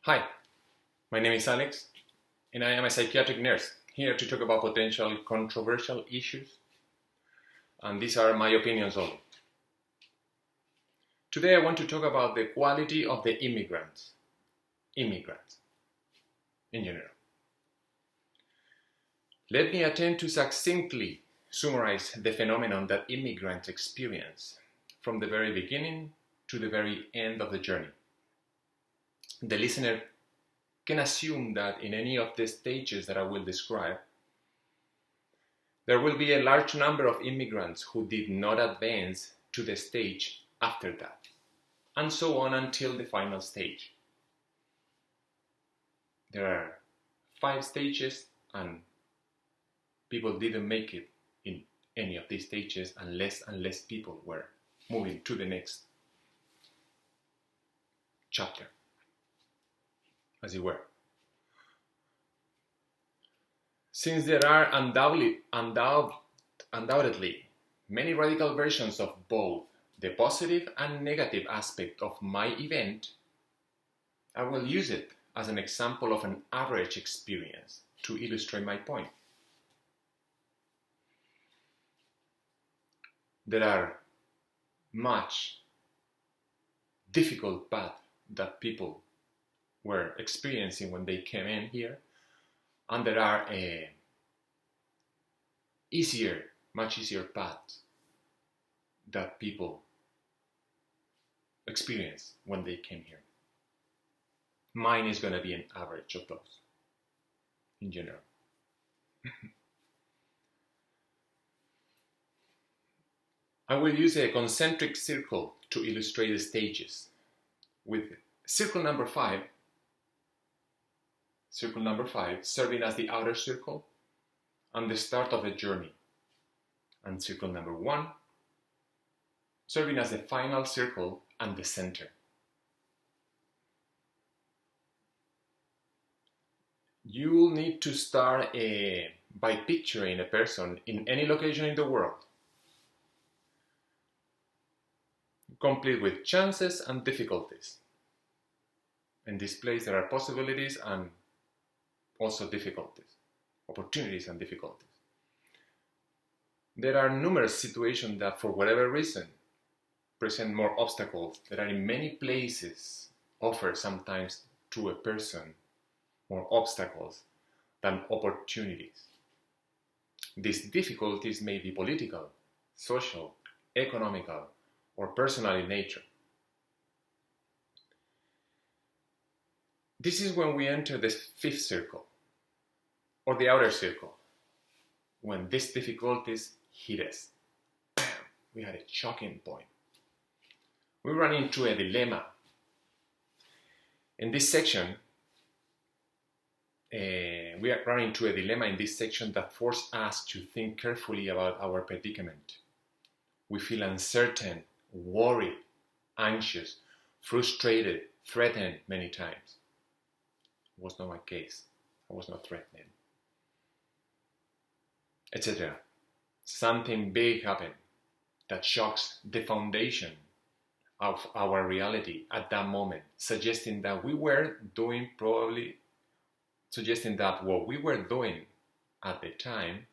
Hi, my name is Alex, and I am a psychiatric nurse here to talk about potential controversial issues, and these are my opinions only. Today I want to talk about the quality of the immigrants in general. Let me attempt to succinctly summarize the phenomenon that immigrants experience from the very beginning to the very end of the journey. The listener can assume that in any of the stages that I will describe, there will be a large number of immigrants who did not advance to the stage after that, and so on until the final stage. There are 5 stages, and people didn't make it in any of these stages, and less people were moving to the next chapter, as it were. Since there are undoubtedly many radical versions of both the positive and negative aspect of my event, I will use it as an example of an average experience to illustrate my point. There are much difficult paths that people were experiencing when they came in here, and there are much easier paths that people experience when they came here. Mine is going to be an average of those, in general. I will use a concentric circle to illustrate the stages, with circle number 5 serving as the outer circle and the start of the journey, and circle number 1 serving as the final circle and the center. You will need to start by picturing a person in any location in the world, complete with chances and difficulties. In this place there are possibilities and also difficulties, opportunities and difficulties. There are numerous situations that for whatever reason present more obstacles that are in many places offer sometimes to a person more obstacles than opportunities. These difficulties may be political, social, economical, or personal in nature. This is when we enter the 5th circle, or the outer circle, when these difficulties hit us. Bam! We had a choking point. We run into a dilemma. In this section, we are running into a dilemma in this section that forces us to think carefully about our predicament. We feel uncertain, worried, anxious, frustrated, threatened many times. It was not my case. I was not threatened, etc. Something big happened that shocks the foundation of our reality at that moment, suggesting that what we were doing at the time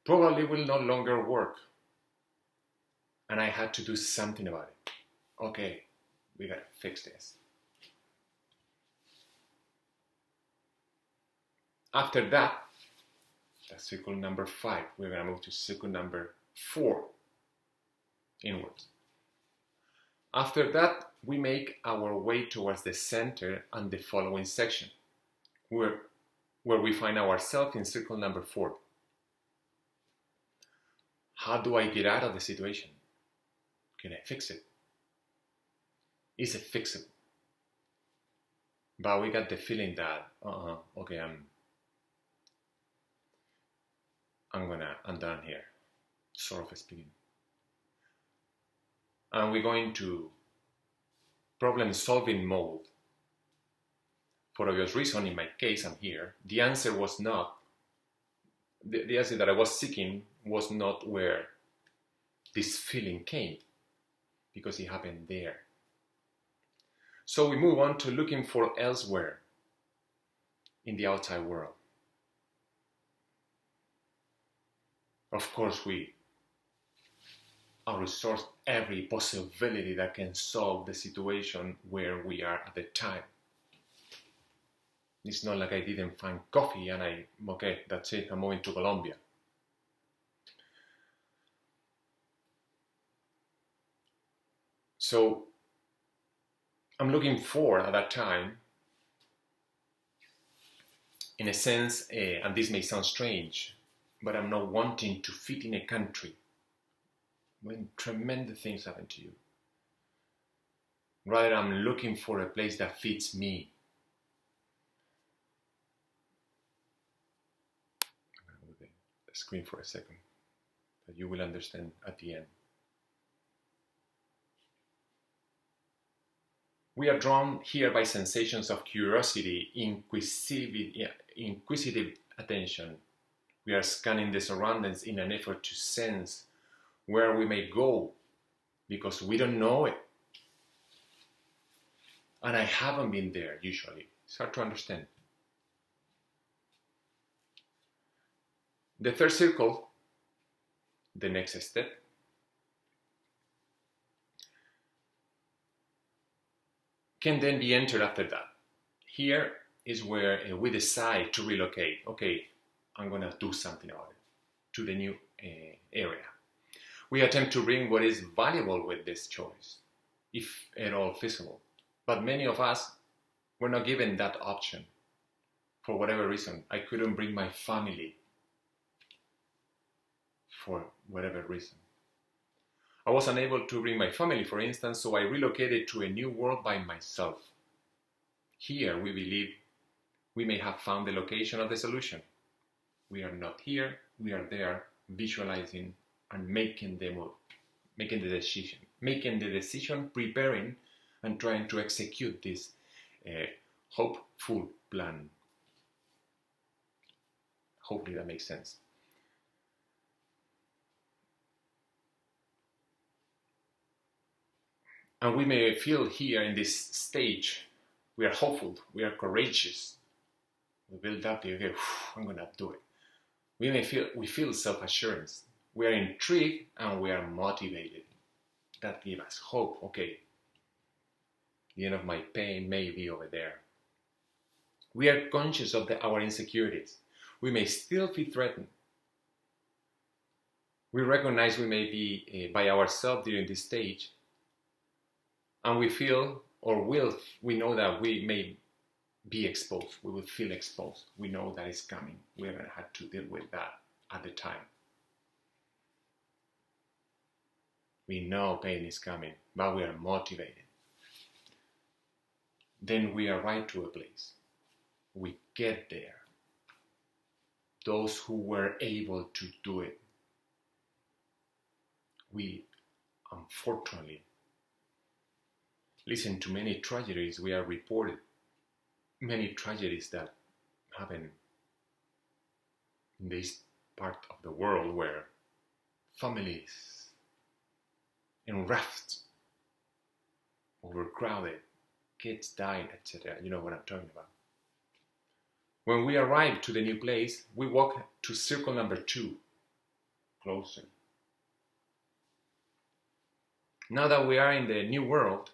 probably will no longer work. And I had to do something about it. Okay, we gotta fix this. After that, that's circle number 5. We're gonna move to circle number 4, inwards. After that, we make our way towards the center and the following section, where we find ourselves in circle number 4. How do I get out of the situation? Can I fix it? Is it fixable? But we got the feeling that, okay, I'm done here, sort of speaking. And we're going to problem-solving mode. For obvious reason, in my case, I'm here. The answer was not, the answer that I was seeking was not where this feeling came, because it happened there. So we move on to looking for elsewhere in the outside world. Of course, we outsource every possibility that can solve the situation where we are at the time. It's not like I didn't find coffee and okay, that's it, I'm moving to Colombia. So I'm looking for, at that time, in a sense, and this may sound strange, but I'm not wanting to fit in a country when tremendous things happen to you. Rather, I'm looking for a place that fits me. I'm going to move the screen for a second, that you will understand at the end. We are drawn here by sensations of curiosity, inquisitive attention. We are scanning the surroundings in an effort to sense where we may go, because we don't know it. And I haven't been there usually. It's hard to understand. The third circle, the next step, can then be entered after that. Here is where we decide to relocate. Okay, I'm going to do something about it, to the new area. We attempt to bring what is valuable with this choice, if at all feasible. But many of us were not given that option. For whatever reason, I couldn't bring my family. For whatever reason. I was unable to bring my family, for instance, so I relocated to a new world by myself. Here, we believe we may have found the location of the solution. We are not here, we are there, visualizing and making the move, making the decision, preparing and trying to execute this hopeful plan. Hopefully that makes sense. And we may feel here in this stage, we are hopeful, we are courageous. We build up, okay, I'm going to do it. We feel self-assurance. We are intrigued and we are motivated. That gives us hope. Okay, the end of my pain may be over there. We are conscious of our insecurities. We may still feel threatened. We recognize we may be by ourselves during this stage. And we feel, or we know that we may be exposed. We will feel exposed. We know that it's coming. We haven't had to deal with that at the time. We know pain is coming, but we are motivated. Then we arrive to a place. We get there. Those who were able to do it, we unfortunately listen to many tragedies we are reported, many tragedies that happen in this part of the world where families in rafts, overcrowded, kids dying, etc. You know what I'm talking about. When we arrive to the new place, we walk to circle number 2, closer. Now that we are in the new world,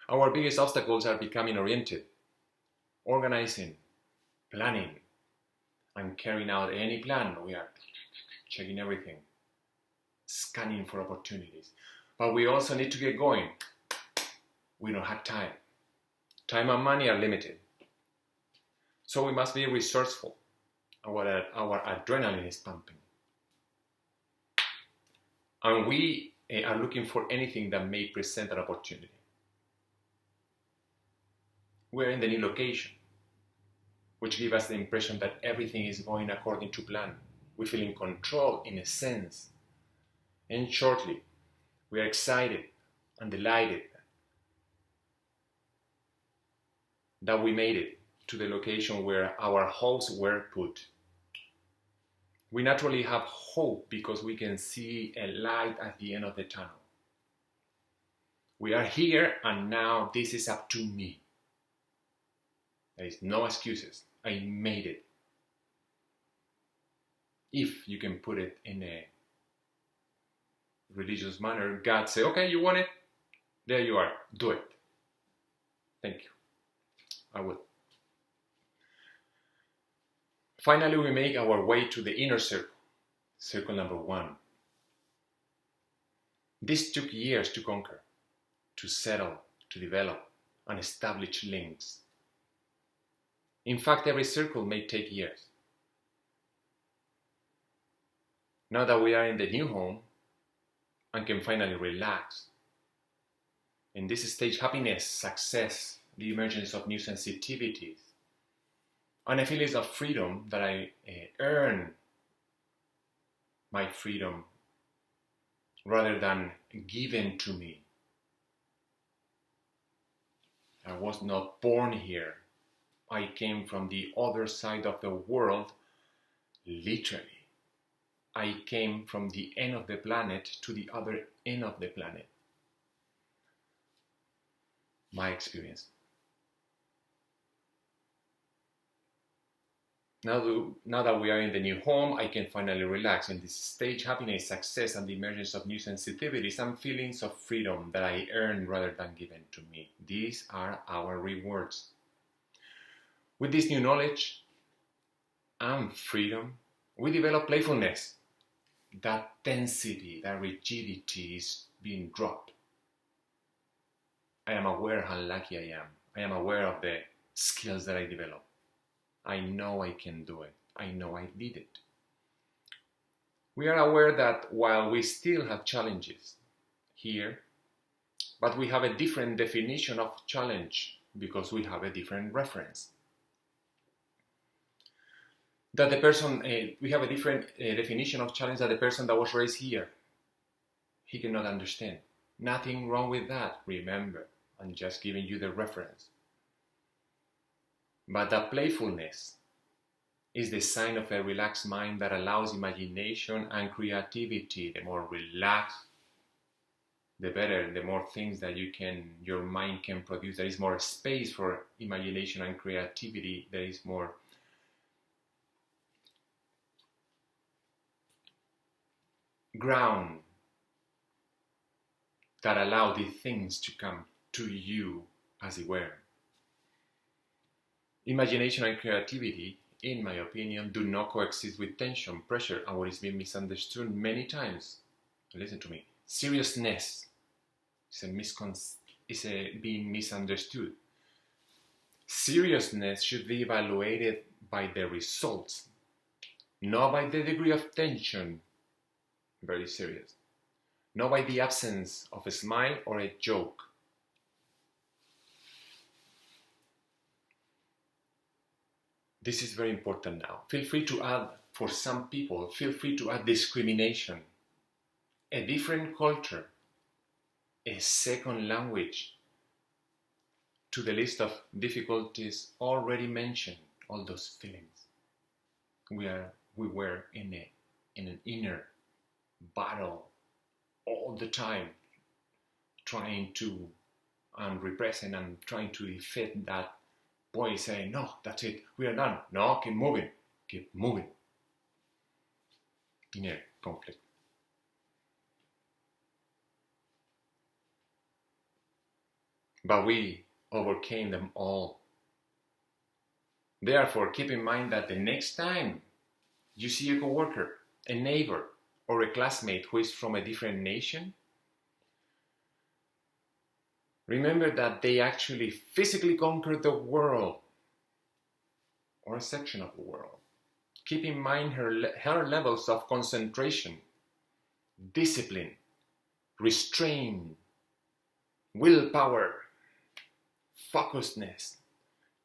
our biggest obstacles are becoming oriented, organizing, planning, and carrying out any plan. We are checking everything, scanning for opportunities. But we also need to get going. We don't have time. Time and money are limited. So we must be resourceful. Our adrenaline is pumping. And we are looking for anything that may present an opportunity. We're in the new location, which gives us the impression that everything is going according to plan. We feel in control in a sense. And shortly, we are excited and delighted that we made it to the location where our hopes were put. We naturally have hope because we can see a light at the end of the tunnel. We are here and now this is up to me. There is no excuses. I made it. If you can put it in a religious manner, God say, okay, you want it? There you are. Do it. Thank you. I will. Finally, we make our way to the inner circle. Circle number 1. This took years to conquer, to settle, to develop, and establish links. In fact, every circle may take years. Now that we are in the new home and can finally relax, in this stage, happiness, success, the emergence of new sensitivities, and a feeling of freedom that I earn my freedom rather than given to me. I was not born here. I came from the other side of the world, literally. I came from the end of the planet to the other end of the planet. My experience. Now that we are in the new home, I can finally relax. In this stage, happiness, success, and the emergence of new sensitivities and feelings of freedom that I earn rather than given to me. These are our rewards. With this new knowledge and freedom, we develop playfulness. That density, that rigidity is being dropped. I am aware how lucky I am. I am aware of the skills that I develop. I know I can do it. I know I did it. We are aware that while we still have challenges here, but we have a different definition of challenge because we have a different reference. That the person, we have a different definition of challenge than the person that was raised here. He cannot understand. Nothing wrong with that, remember. I'm just giving you the reference. But that playfulness is the sign of a relaxed mind that allows imagination and creativity. The more relaxed, the better. The more things that your mind can produce. There is more space for imagination and creativity. There is more ground that allow these things to come to you as it were. Imagination and creativity, in my opinion, do not coexist with tension, pressure, and what is being misunderstood many times. Listen to me. Seriousness is being misunderstood. Seriousness should be evaluated by the results, not by the degree of tension. Very serious. Not by the absence of a smile or a joke. This is very important now. Feel free to add, for some people, feel free to add discrimination, a different culture, a second language to the list of difficulties already mentioned, all those feelings. We were in an inner battle all the time, trying to represent and trying to defeat that voice saying, no, that's it, we are done. No, keep moving. Inner conflict. But we overcame them all. Therefore, keep in mind that the next time you see a coworker, a neighbor, or a classmate who is from a different nation, remember that they actually physically conquered the world, or a section of the world. Keep in mind her levels of concentration, discipline, restraint, willpower, focusedness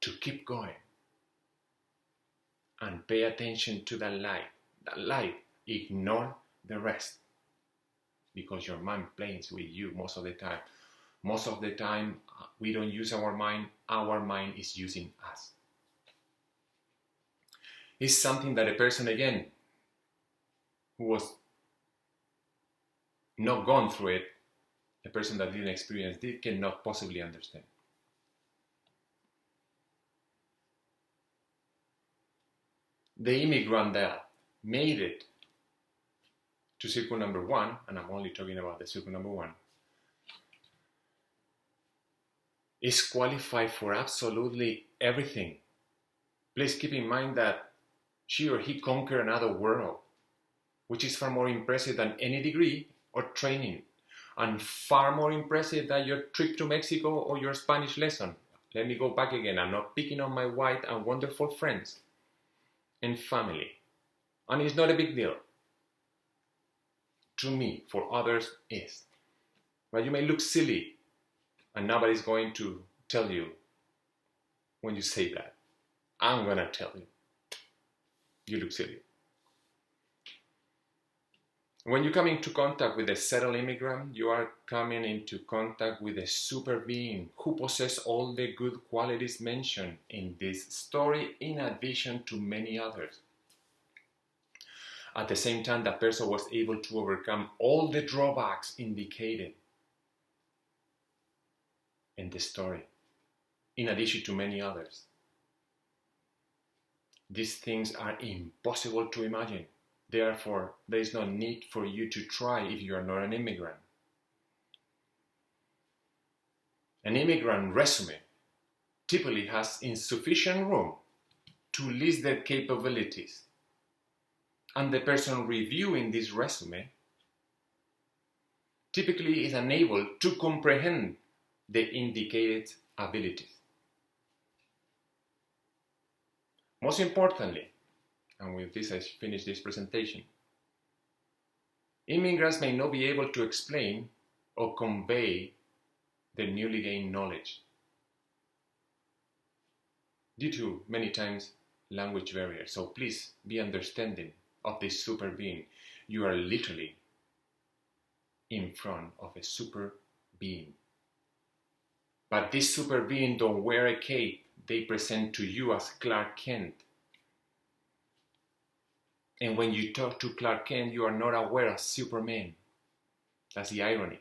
to keep going. And pay attention to that light. Ignore the rest. Because your mind plays with you most of the time. Most of the time, we don't use our mind is using us. It's something that a person, again, who was not gone through it, a person that didn't experience this cannot possibly understand. The immigrant that made it to circle number one, and I'm only talking about the circle number one, is qualified for absolutely everything. Please keep in mind that she or he conquered another world, which is far more impressive than any degree or training, and far more impressive than your trip to Mexico or your Spanish lesson. Let me go back again. I'm not picking on my white and wonderful friends and family. And it's not a big deal. To me, for others, is. But you may look silly, and nobody's going to tell you when you say that. I'm going to tell you. You look silly. When you come into contact with a settled immigrant, you are coming into contact with a super being who possesses all the good qualities mentioned in this story, in addition to many others. At the same time, that person was able to overcome all the drawbacks indicated in the story, in addition to many others. These things are impossible to imagine. Therefore, there is no need for you to try if you are not an immigrant. An immigrant resume typically has insufficient room to list their capabilities, and the person reviewing this resume typically is unable to comprehend the indicated abilities. Most importantly, and with this I finish this presentation, immigrants may not be able to explain or convey their newly gained knowledge due to many times language barriers. So please be understanding of this super being. You are literally in front of a super being. But this super being don't wear a cape. They present to you as Clark Kent. And when you talk to Clark Kent, you are not aware of Superman. That's the irony.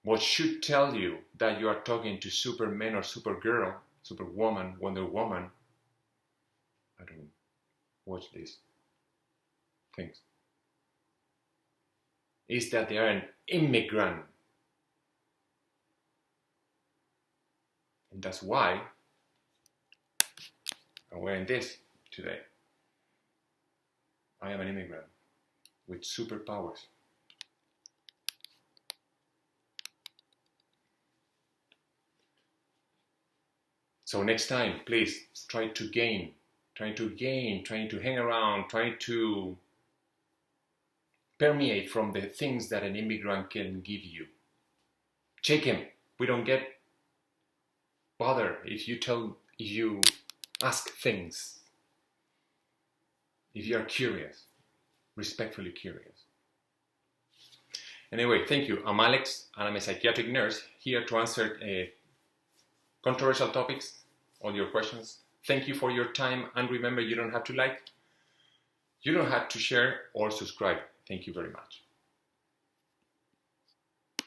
What should tell you that you are talking to Superman or Supergirl, Superwoman, Wonder Woman, I don't watch these things, is that they are an immigrant. And that's why I'm wearing this today. I am an immigrant with superpowers. So next time, please try to hang around, try to permeate from the things that an immigrant can give you. Check him. We don't get bothered if you ask things. If you are curious, respectfully curious. Anyway, thank you. I'm Alex, and I'm a psychiatric nurse here to answer controversial topics, all your questions. Thank you for your time, and remember, you don't have to like, you don't have to share or subscribe. Thank you very much.